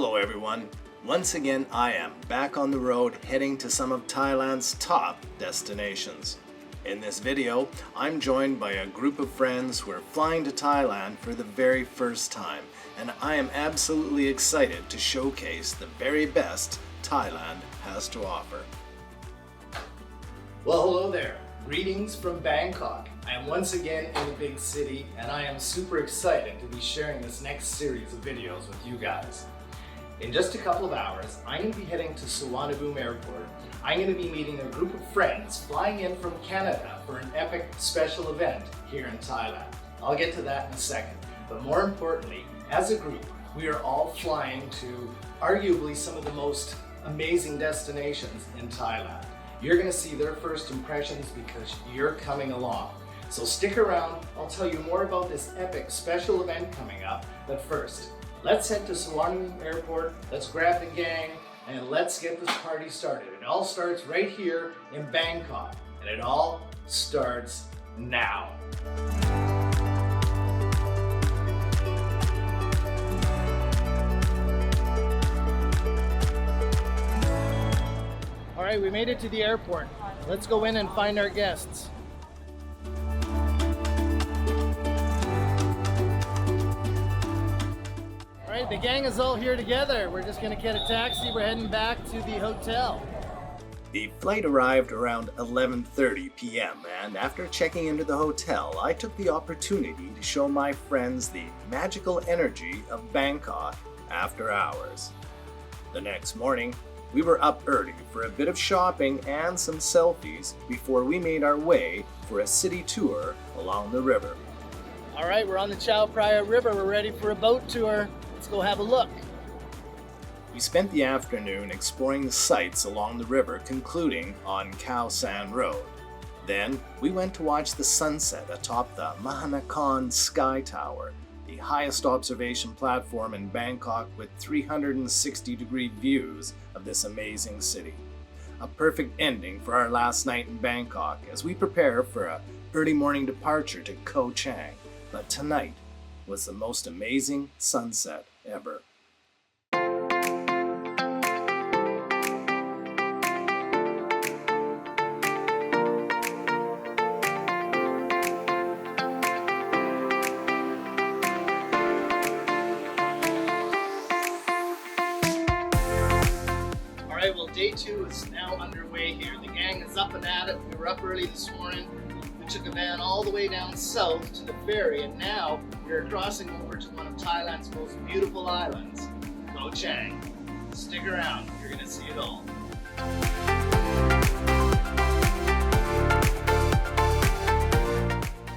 Hello everyone. Once again, I am back on the road heading to some of Thailand's top destinations. In this video, I'm joined by a group of friends who are flying to Thailand for the very first time, and I am absolutely excited to showcase the very best Thailand has to offer. Well, hello there. Greetings from Bangkok. I am once again in the big city, and I am super excited to be sharing this next series of videos with you guys. In just a couple of hours, I'm going to be heading to Suvarnabhumi Airport. I'm going to be meeting a group of friends flying in from Canada for an epic special event here in Thailand. I'll get to that in a second. But more importantly, as a group, we are all flying to arguably some of the most amazing destinations in Thailand. You're going to see their first impressions because you're coming along. So stick around, I'll tell you more about this epic special event coming up. But first, let's head to Suvarnabhumi Airport, let's grab the gang, and let's get this party started. It all starts right here in Bangkok, and it all starts now. All right, we made it to the airport. Let's go in and find our guests. All right, the gang is all here together. We're just gonna get a taxi. We're heading back to the hotel. The flight arrived around 11:30 p.m. and after checking into the hotel, I took the opportunity to show my friends the magical energy of Bangkok after hours. The next morning, we were up early for a bit of shopping and some selfies before we made our way for a city tour along the river. All right, we're on the Chao Phraya River. We're ready for a boat tour. Let's go have a look. We spent the afternoon exploring the sights along the river, concluding on Koh Chang Road. Then we went to watch the sunset atop the Mahanakhon Sky Tower, the highest observation platform in Bangkok with 360-degree views of this amazing city. A perfect ending for our last night in Bangkok as we prepare for an early morning departure to Koh Chang. But tonight was the most amazing sunset ever. Alright, well, day two is now underway here. The gang is up and at it. We were up early this morning. We took a van all the way down south to the ferry, and now we're crossing over to one of Thailand's most beautiful islands, Koh Chang. Stick around, you're going to see it all.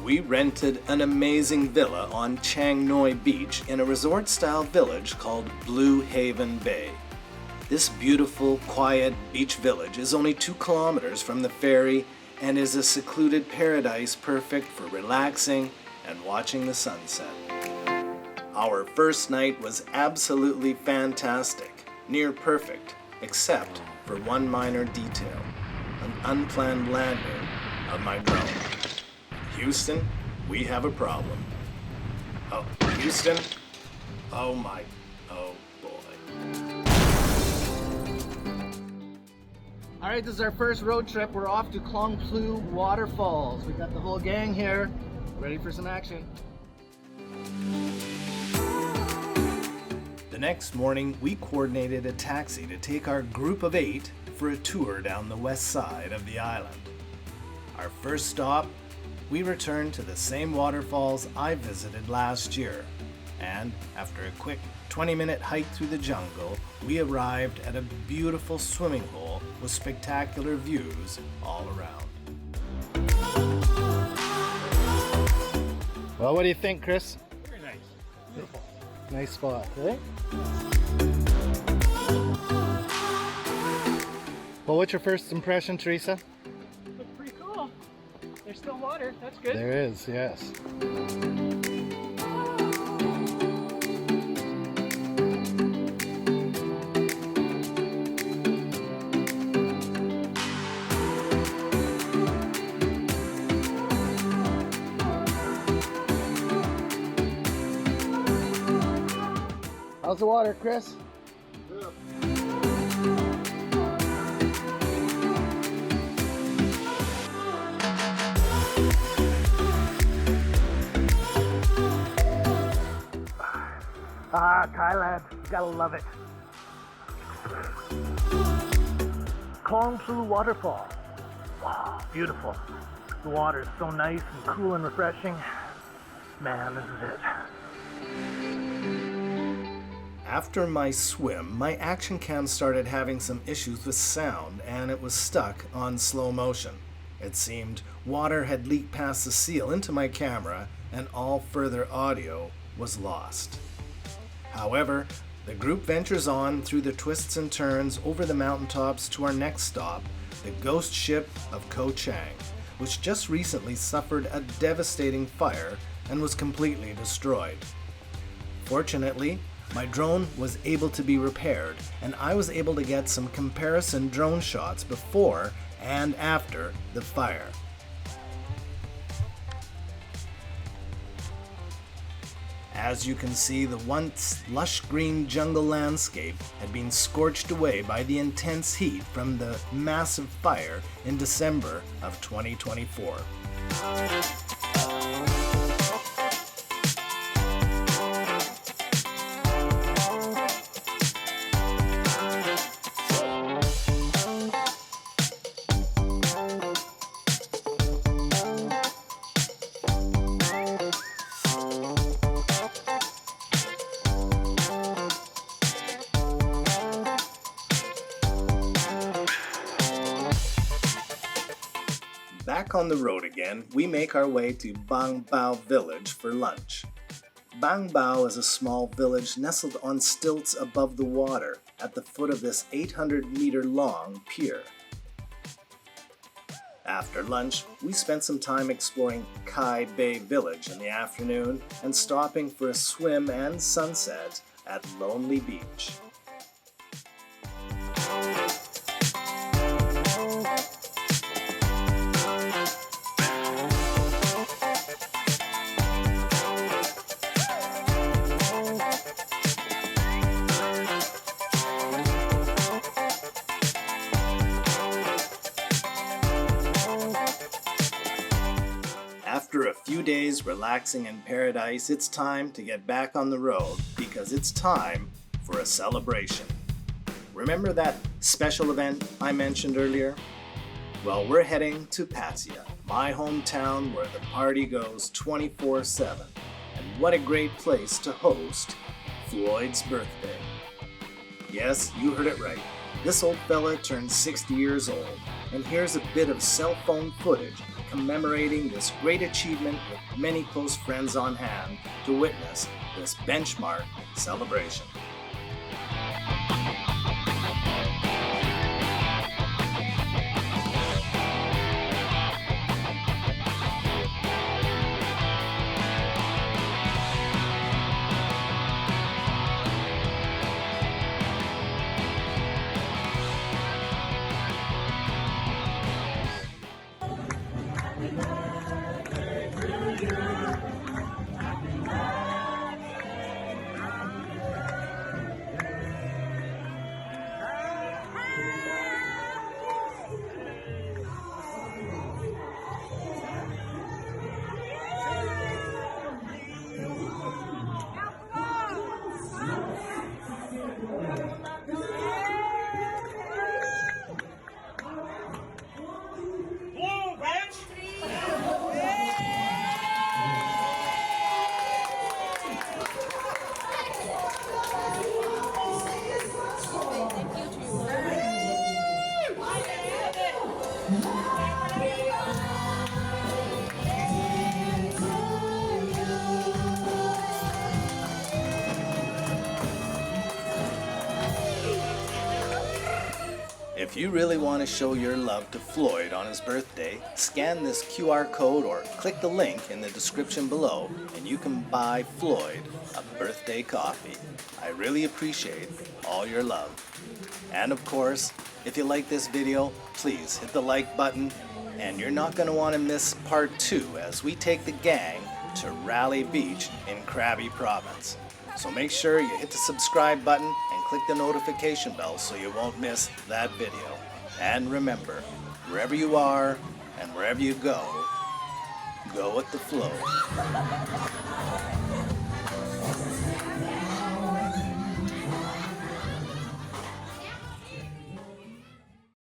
We rented an amazing villa on Chiang Noi Beach in a resort-style village called Blue Haven Bay. This beautiful, quiet beach village is only 2 kilometers from the ferry and is a secluded paradise perfect for relaxing and watching the sunset. Our first night was absolutely fantastic, near perfect, except for one minor detail, an unplanned landing of my drone. Houston, we have a problem. Oh, Houston? Oh my, oh boy. All right, this is our first road trip. We're off to Khlong Phlu Waterfalls. We got the whole gang here, ready for some action. The next morning, we coordinated a taxi to take our group of 8 for a tour down the west side of the island. Our first stop, we returned to the same waterfalls I visited last year, and after a quick 20-minute hike through the jungle, we arrived at a beautiful swimming hole with spectacular views all around. Well, what do you think, Chris? Very nice. Beautiful. Nice spot, right? Well, what's your first impression, Teresa? Looks pretty cool. There's still water. That's good. There is, yes. How's the water, Chris? Ah, Thailand, you gotta love it. Khlong Phlu Waterfalls. Wow, beautiful. The water is so nice and cool and refreshing. Man, this is it. After my swim, my action cam started having some issues with sound and it was stuck on slow motion. It seemed water had leaked past the seal into my camera and all further audio was lost. However, the group ventures on through the twists and turns over the mountaintops to our next stop, the ghost ship of Koh Chang, which just recently suffered a devastating fire and was completely destroyed. Fortunately, my drone was able to be repaired and I was able to get some comparison drone shots before and after the fire. As you can see, the once lush green jungle landscape had been scorched away by the intense heat from the massive fire in December of 2024. Back on the road again, we make our way to Bang Bao village for lunch. Bang Bao is a small village nestled on stilts above the water at the foot of this 800-meter-long pier. After lunch, we spent some time exploring Kai Bay village in the afternoon and stopping for a swim and sunset at Railay Beach. After a few days relaxing in paradise, it's time to get back on the road because it's time for a celebration. Remember that special event I mentioned earlier? Well, we're heading to Pattaya, my hometown where the party goes 24/7. And what a great place to host Floyd's birthday. Yes, you heard it right. This old fella turned 60 years old, and here's a bit of cell phone footage commemorating this great achievement with many close friends on hand to witness this benchmark celebration. If you really want to show your love to Floyd on his birthday, scan this QR code or click the link in the description below and you can buy Floyd a birthday coffee. I really appreciate all your love. And of course, if you like this video, please hit the like button and you're not going to want to miss part 2 as we take the gang to Railay Beach in Krabi Province. So make sure you hit the subscribe button and click the notification bell so you won't miss that video. And remember, wherever you are and wherever you go, go with the flow.